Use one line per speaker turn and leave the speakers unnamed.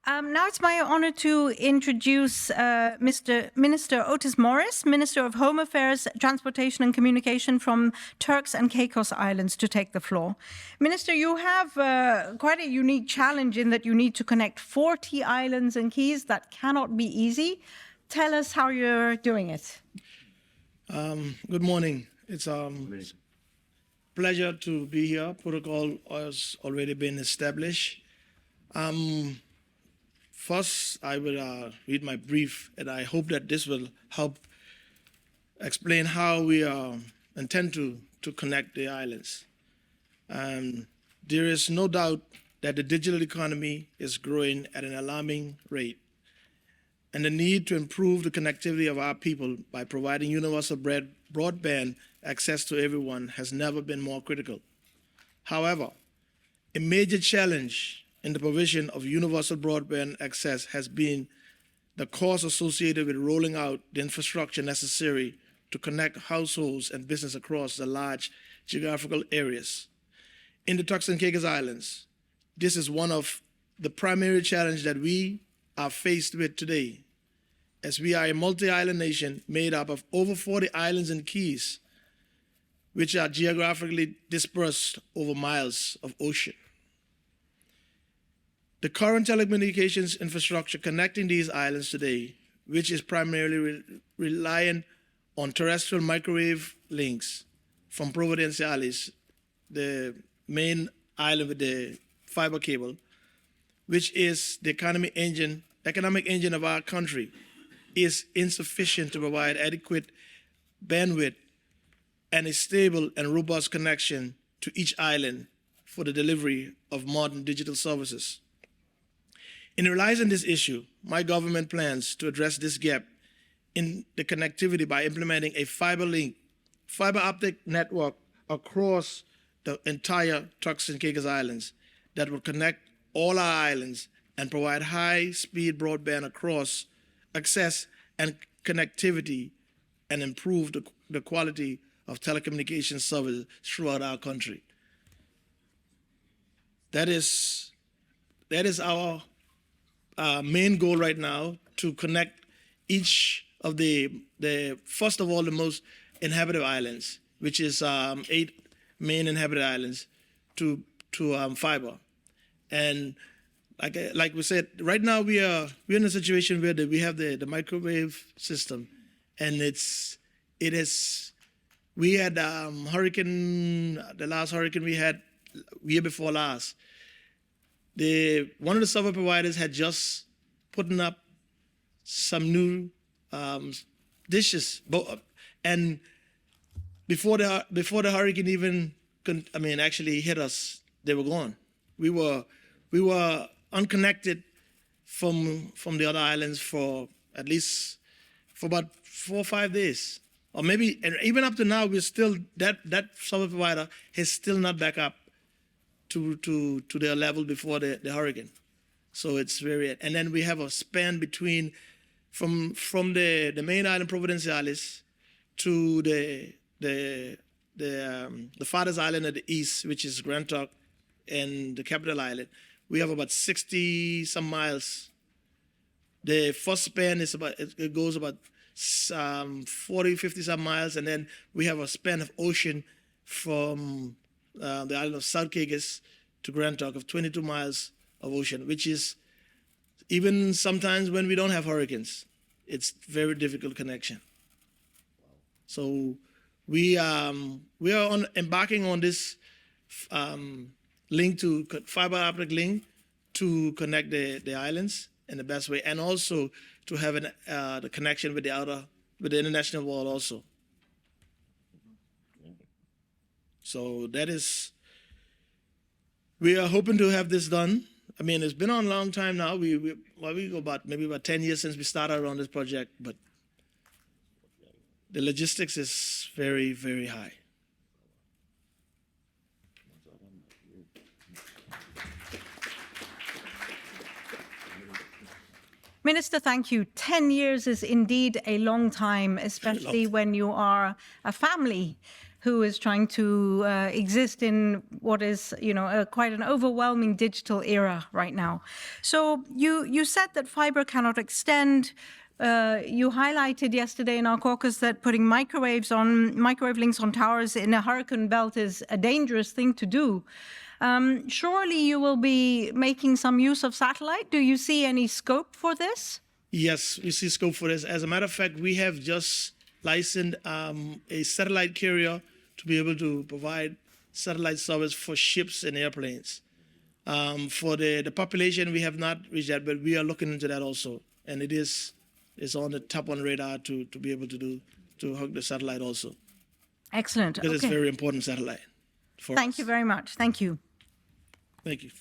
Now it's my honor to introduce Minister Otis Morris, Minister of Home Affairs, Transportation and Communication from Turks and Caicos Islands, to take the floor. Minister, you have quite a unique challenge in that you need to connect 40 islands and keys. That cannot be easy. Tell us how you're doing it.
Good morning. It's a pleasure to be here. Protocol has already been established. First, I will read my brief, and I hope that this will help explain how we intend to connect the islands. There is no doubt that the digital economy is growing at an alarming rate, and the need to improve the connectivity of our people by providing universal broadband access to everyone has never been more critical. However, a major challenge in the provision of universal broadband access has been the cost associated with rolling out the infrastructure necessary to connect households and business across the large geographical areas. In the Turks and Caicos Islands, this is one of the primary challenges that we are faced with today, as we are a multi-island nation made up of over 40 islands and keys, which are geographically dispersed over miles of ocean. The current telecommunications infrastructure connecting these islands today, which is primarily reliant on terrestrial microwave links from Providenciales, the main island with the fiber cable, which is the economic engine of our country, is insufficient to provide adequate bandwidth and a stable and robust connection to each island for the delivery of modern digital services. In realizing this issue, my government plans to address this gap in the connectivity by implementing a fiber optic network across the entire Turks and Caicos Islands that will connect all our islands and provide high-speed broadband across access and connectivity and improve the quality of telecommunications services throughout our country. That is our main goal right now, to connect each of the first of all, the most inhabited islands, which is 8 main inhabited islands, to fiber. And like we said, right now we're in a situation where we have the microwave system, and we had the last hurricane we had year before last. One of the service providers had just put up some new dishes, and before the hurricane even actually hit us, they were gone. We were unconnected from the other islands for at least about 4 or 5 days, or maybe, and even up to now, we're still that service provider is still not back up to their level before the hurricane. So it's very, and then we have a span between from the main island Providenciales to the farthest island at the east, which is Grand Turk, and the capital island. We have about 60 some miles. The first span is it goes about 40, 50 some miles, and then we have a span of ocean from the island of South Caicos to Grand Turk of 22 miles of ocean, which is, even sometimes when we don't have hurricanes, it's very difficult connection. So we are embarking on this fiber optic link to connect the islands in the best way, and also to have the connection with the international world also. So we are hoping to have this done. I mean, it's been on a long time now. We go maybe about 10 years since we started on this project, but the logistics is very, very high.
Minister, thank you. 10 years is indeed a long time, especially when you are a family. who is trying to exist in what is, quite an overwhelming digital era right now. So you said that fiber cannot extend. You highlighted yesterday in our caucus that putting microwave links on towers in a hurricane belt is a dangerous thing to do. Surely you will be making some use of satellite. Do you see any scope for this?
Yes, we see scope for this. As a matter of fact, we have just licensed a satellite carrier to be able to provide satellite service for ships and airplanes. For the population, we have not reached that, but we are looking into that also. And it's on the top on radar to be able to hook the satellite also.
Excellent.
Because it's a very important satellite for us.
Thank you very much. Thank you.
Thank you.